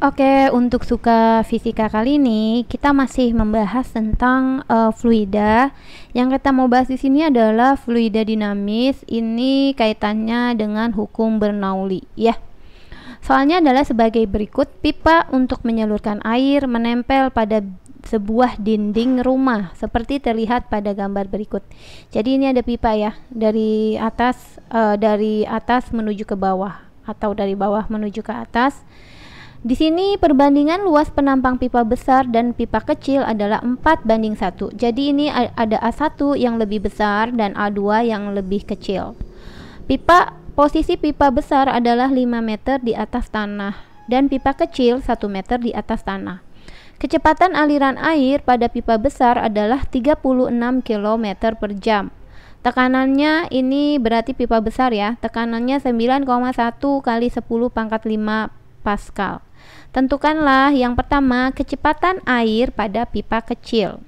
Oke, untuk suka fisika kali ini kita masih membahas tentang fluida. Yang kita mau bahas di sini adalah fluida dinamis. Ini kaitannya dengan hukum Bernoulli, ya. Soalnya adalah sebagai berikut: pipa untuk menyalurkan air menempel pada sebuah dinding rumah seperti terlihat pada gambar berikut. Jadi ini ada pipa ya, dari atas menuju ke bawah atau dari bawah menuju ke atas. Di sini perbandingan luas penampang pipa besar dan pipa kecil adalah 4:1. Jadi ini ada A1 yang lebih besar dan A2 yang lebih kecil. Posisi pipa besar adalah 5 meter di atas tanah dan pipa kecil 1 meter di atas tanah. Kecepatan aliran air pada pipa besar adalah 36 km per jam. Tekanannya ini berarti pipa besar ya. Tekanannya 9,1 kali 10⁵ Pascal. Tentukanlah yang pertama kecepatan air pada pipa kecil.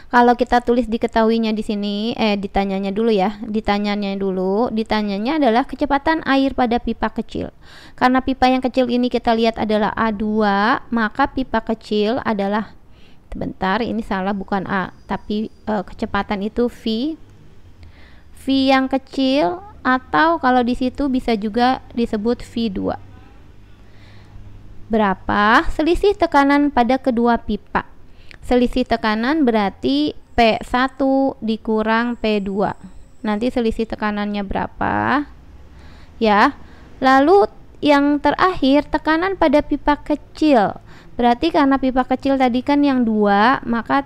Kalau kita tulis diketahuinya di sini, ditanyanya dulu. Ditanyanya adalah kecepatan air pada pipa kecil. Karena pipa yang kecil ini kita lihat adalah A2, maka pipa kecil adalah, ini salah, bukan A, tapi kecepatan itu V. V yang kecil, atau kalau di situ bisa juga disebut V2. Berapa selisih tekanan pada kedua pipa? Selisih tekanan berarti P1 dikurang P2. Nanti selisih tekanannya berapa? Ya. Lalu yang terakhir tekanan pada pipa kecil. Berarti karena pipa kecil tadi kan yang 2, maka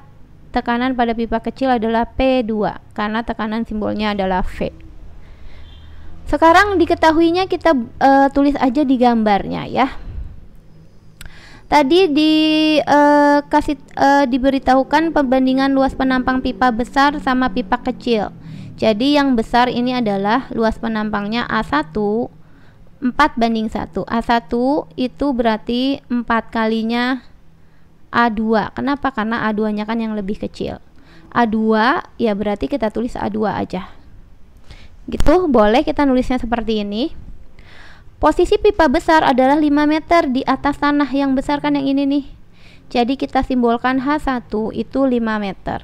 tekanan pada pipa kecil adalah P2 karena tekanan simbolnya adalah V. Sekarang diketahuinya kita tulis aja di gambarnya ya. Tadi diberitahukan perbandingan luas penampang pipa besar sama pipa kecil. Jadi yang besar ini adalah luas penampangnya A1 4:1. A1 itu berarti 4 kalinya A2. Kenapa? Karena A2 nya kan yang lebih kecil. A2 ya berarti kita tulis A2 aja. Gitu, boleh kita nulisnya seperti ini. Posisi pipa besar adalah 5 meter di atas tanah. Yang besar kan yang ini nih. Jadi kita simbolkan H1 itu 5 meter.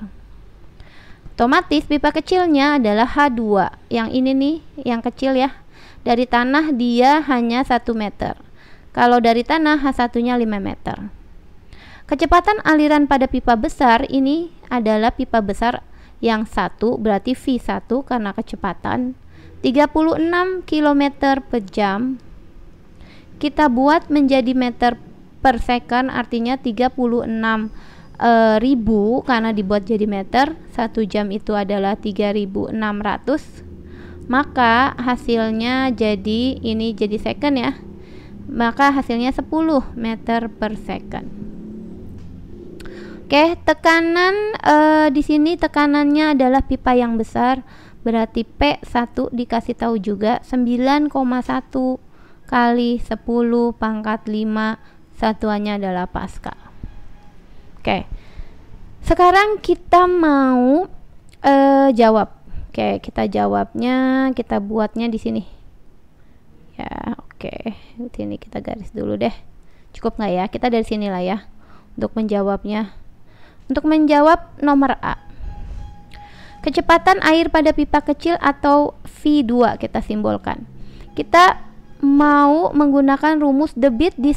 Otomatis pipa kecilnya adalah H2. Yang ini nih, yang kecil ya. Dari tanah dia hanya 1 meter. Kalau dari tanah H1-nya 5 meter. Kecepatan aliran pada pipa besar ini adalah pipa besar yang 1, berarti V1 karena kecepatan 36 km per jam. Kita buat menjadi meter per second, artinya 36.000 karena dibuat jadi meter. 1 jam itu adalah 3.600. Maka hasilnya jadi, ini jadi second ya. Maka hasilnya 10 meter per second. Oke, tekanan di sini tekanannya adalah pipa yang besar. Berarti P1 dikasih tahu juga 9,1 kali 10⁵, satuannya adalah Pascal. Oke. Sekarang kita mau jawab. Oke, kita jawabnya, kita buatnya di sini. Ya, oke. Di sini kita garis dulu deh. Cukup nggak ya? Kita dari sini lah ya untuk menjawabnya. Untuk menjawab nomor A. Kecepatan air pada pipa kecil atau V2 kita simbolkan. Kita mau menggunakan rumus debit di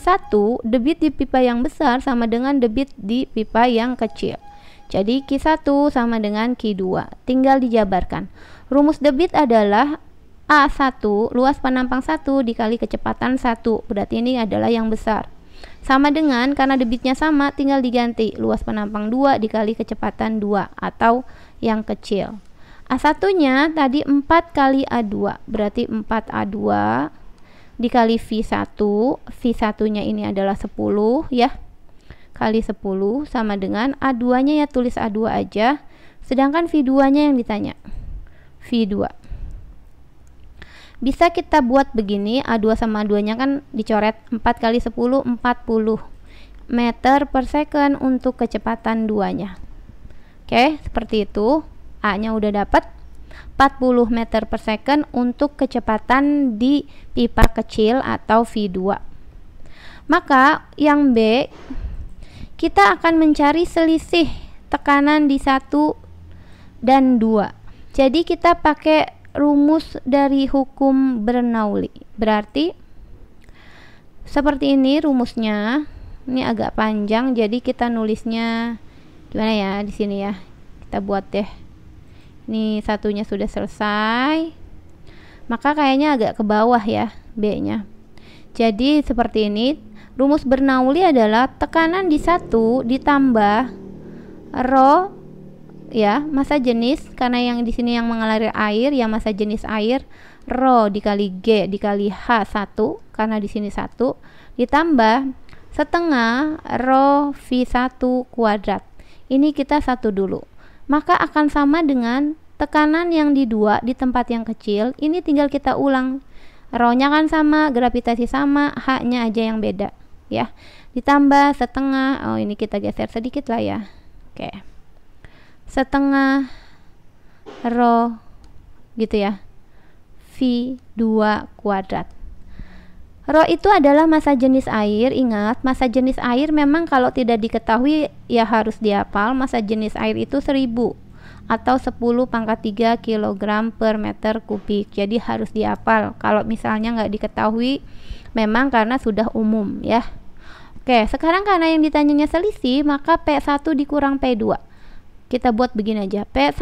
debit di pipa yang besar sama dengan debit di pipa yang kecil. Jadi Q1 sama dengan Q2. Tinggal dijabarkan. Rumus debit adalah A1 luas penampang 1 dikali kecepatan 1. Berarti ini adalah yang besar. Sama dengan, karena debitnya sama, tinggal diganti luas penampang 2 dikali kecepatan 2 atau yang kecil. A1-nya tadi 4 kali A2, berarti 4A2 dikali V1. V1-nya ini adalah 10 ya, kali 10 sama dengan A2-nya ya tulis A2 aja, sedangkan V2-nya yang ditanya. V2 bisa kita buat begini, A2 sama A2-nya kan dicoret, 4 kali 10, 40 meter per second untuk kecepatan 2-nya. Oke, seperti itu. A-nya udah dapat 40 meter per second untuk kecepatan di pipa kecil atau V2. Maka yang B, kita akan mencari selisih tekanan di 1 dan 2. Jadi kita pakai rumus dari hukum Bernoulli. Berarti seperti ini rumusnya. Ini agak panjang, jadi kita nulisnya gimana ya di sini ya. Kita buat deh. Ini satunya sudah selesai. Maka kayaknya agak ke bawah ya B-nya. Jadi seperti ini. Rumus Bernoulli adalah tekanan di 1 ditambah rho ya, massa jenis, karena yang di sini yang mengalir air ya, massa jenis air, rho dikali G dikali H1 karena di sini 1 ditambah setengah rho V1 kuadrat. Ini kita 1 dulu. Maka akan sama dengan tekanan yang di 2 di tempat yang kecil. Ini tinggal kita ulang. Rho-nya kan sama, gravitasi sama, H-nya aja yang beda. Ya, ditambah setengah, oh ini kita geser sedikit lah ya, oke, setengah rho gitu ya, V2 kuadrat. Rho itu adalah massa jenis air. Ingat, massa jenis air memang kalau tidak diketahui ya harus dihafal. Massa jenis air itu 1000 atau 10 pangkat 3 kg per meter kubik. Jadi harus dihafal. Kalau misalnya nggak diketahui, memang karena sudah umum ya. Oke, sekarang karena yang ditanyanya selisih, maka P1 dikurang P2. Kita buat begini aja. P1,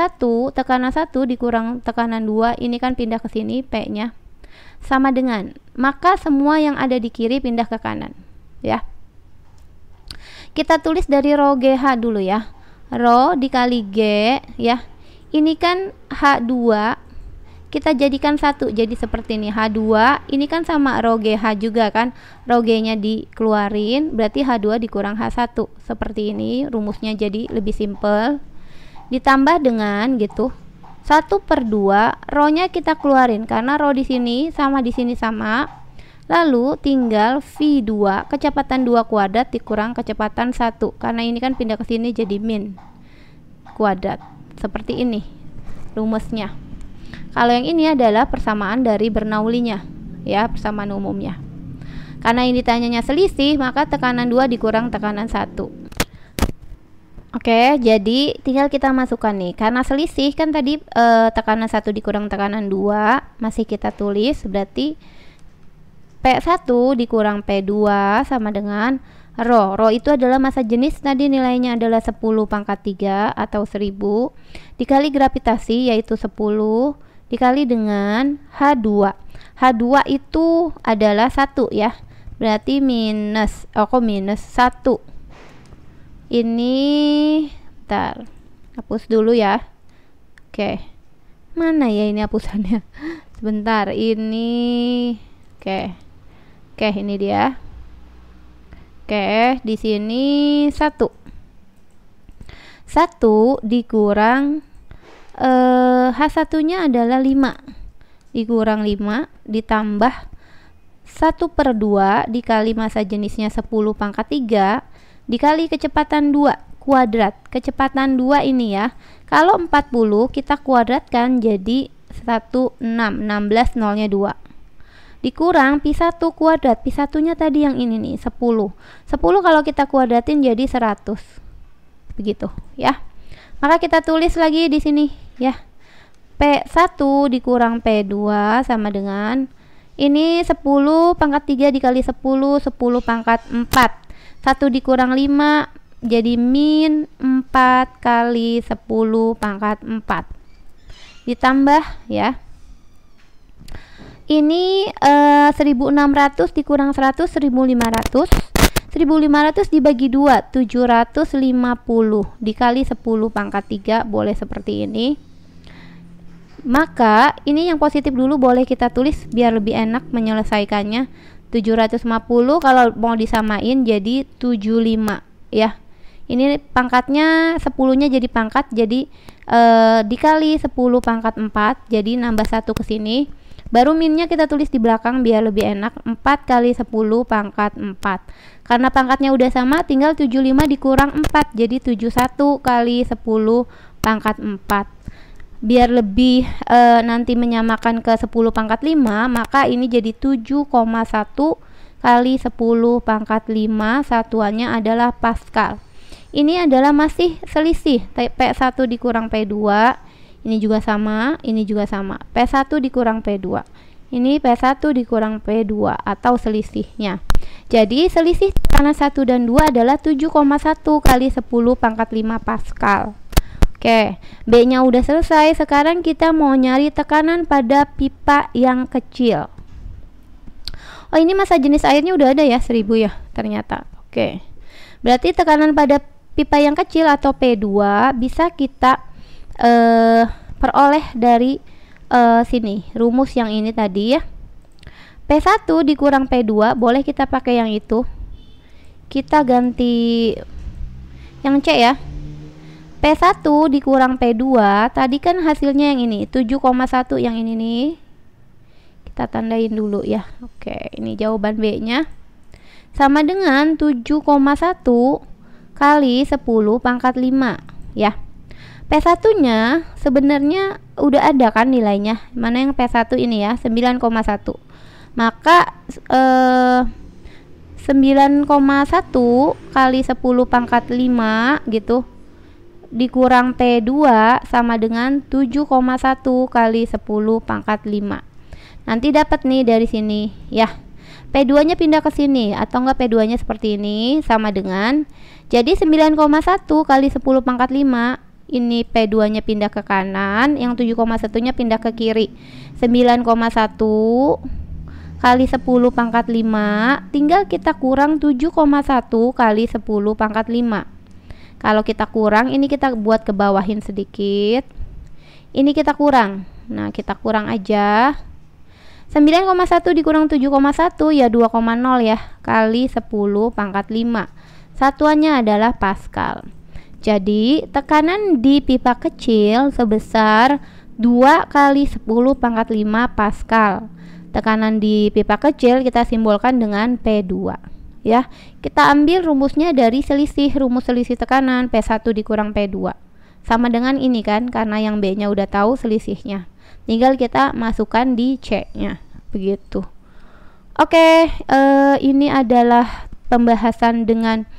tekanan 1 dikurang tekanan 2, ini kan pindah ke sini, P-nya. Sama dengan, maka semua yang ada di kiri pindah ke kanan. Ya. Kita tulis dari rho GH dulu ya. Rho dikali G, ya. Ini kan H2, kita jadikan 1, jadi seperti ini. H2 ini kan sama rho GH juga kan, rho G-nya dikeluarin, berarti H2 dikurang H1. Seperti ini rumusnya, jadi lebih simpel. Ditambah dengan gitu 1/2, rho-nya kita keluarin karena rho di sini sama di sini sama. Lalu tinggal V2, kecepatan 2 kuadrat dikurang kecepatan 1, karena ini kan pindah ke sini jadi min kuadrat. Seperti ini rumusnya. Kalau yang ini adalah persamaan dari Bernoulli-nya, ya, persamaan umumnya. Karena ini ditanyanya selisih, maka tekanan 2 dikurang tekanan 1. Oke, jadi tinggal kita masukkan nih. Karena selisih kan tadi tekanan 1 dikurang tekanan 2, masih kita tulis, berarti P1 dikurang P2 sama dengan rho. Rho itu adalah massa jenis, tadi nilainya adalah 10 pangkat 3 atau 1000 dikali gravitasi yaitu 10 dikali dengan H2. H2 itu adalah 1 ya. Berarti minus, minus 1. Ini bentar. Hapus dulu ya. Oke. Mana ya ini hapusannya? Sebentar, ini oke. Oke, ini dia. Oke, di sini 1 dikurang H1-nya adalah 5 dikurang 5 ditambah 1/2 dikali massa jenisnya 10 pangkat 3 dikali kecepatan 2 kuadrat. Kecepatan 2 ini ya, kalau 40 kita kuadratkan jadi 16 nolnya 2 dikurang Pi1 kuadrat. Pi1-nya tadi yang ini nih 10 kalau kita kuadratin jadi 100, begitu ya. Maka kita tulis lagi di sini ya, P1 dikurang P2 sama dengan ini 10 pangkat 3 dikali 10 pangkat 4, 1 dikurang 5 jadi min 4 kali 10 pangkat 4 ditambah ya, ini 1600 dikurang 100 1500 dibagi 2 750 dikali 10 pangkat 3, boleh seperti ini. Maka ini yang positif dulu boleh kita tulis biar lebih enak menyelesaikannya. 750 kalau mau disamain jadi 75 ya. Ini pangkatnya 10-nya jadi pangkat, jadi dikali 10 pangkat 4 jadi nambah 1 ke sini. Baru minnya kita tulis di belakang biar lebih enak, 4 kali 10 pangkat 4. Karena pangkatnya udah sama, tinggal 75 dikurang 4, jadi 71 kali 10 pangkat 4. Biar lebih nanti menyamakan ke 10 pangkat 5, maka ini jadi 7,1 kali 10 pangkat 5, satuannya adalah Pascal. Ini adalah masih selisih, P1 dikurang P2, ini juga sama, ini juga sama, P1 dikurang P2, ini P1 dikurang P2 atau selisihnya. Jadi selisih tekanan 1 dan 2 adalah 7,1 kali 10 pangkat 5 Pascal. Oke, B-nya udah selesai. Sekarang kita mau nyari tekanan pada pipa yang kecil. Oh, ini massa jenis airnya udah ada ya, 1000 ya ternyata. Oke, berarti tekanan pada pipa yang kecil atau P2 bisa kita peroleh dari sini, rumus yang ini tadi ya. P1 dikurang P2, boleh kita pakai yang itu. Kita ganti yang C ya. P1 dikurang P2, tadi kan hasilnya yang ini, 7,1 yang ini nih. Kita tandain dulu ya. Oke, ini jawaban B-nya. Sama dengan 7,1 kali 10 pangkat 5 ya. P1-nya sebenarnya udah ada kan nilainya. Mana yang P1 ini ya, 9,1. Maka 9,1 kali 10 pangkat 5 gitu dikurang P2 sama dengan 7,1 kali 10 pangkat 5. Nanti dapat nih dari sini ya. P2 nya pindah ke sini atau enggak, P2 nya seperti ini sama dengan, jadi 9,1 kali 10 pangkat 5, ini P2 nya pindah ke kanan, yang 7,1 nya pindah ke kiri. 9,1 kali 10 pangkat 5, tinggal kita kurang 7,1 kali 10 pangkat 5. Kalau kita kurang, ini kita buat ke bawahin sedikit. Ini kita kurang. Nah, kita kurang aja. 9,1 dikurang 7,1 ya 2,0 ya, kali 10 pangkat 5. Satuannya adalah Pascal. Jadi, tekanan di pipa kecil sebesar 2 kali 10 pangkat 5 Pascal. Tekanan di pipa kecil kita simbolkan dengan P2. Ya, kita ambil rumusnya dari rumus selisih tekanan P1 dikurang P2. Sama dengan ini kan, karena yang B-nya udah tahu selisihnya. Tinggal kita masukkan di C-nya, begitu. Oke, ini adalah pembahasan dengan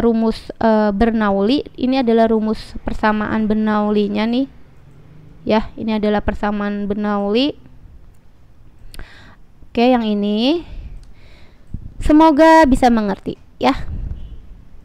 rumus Bernoulli. Ini adalah rumus persamaan Bernoulli-nya nih. Ya, ini adalah persamaan Bernoulli. Oke, yang ini. Semoga bisa mengerti ya.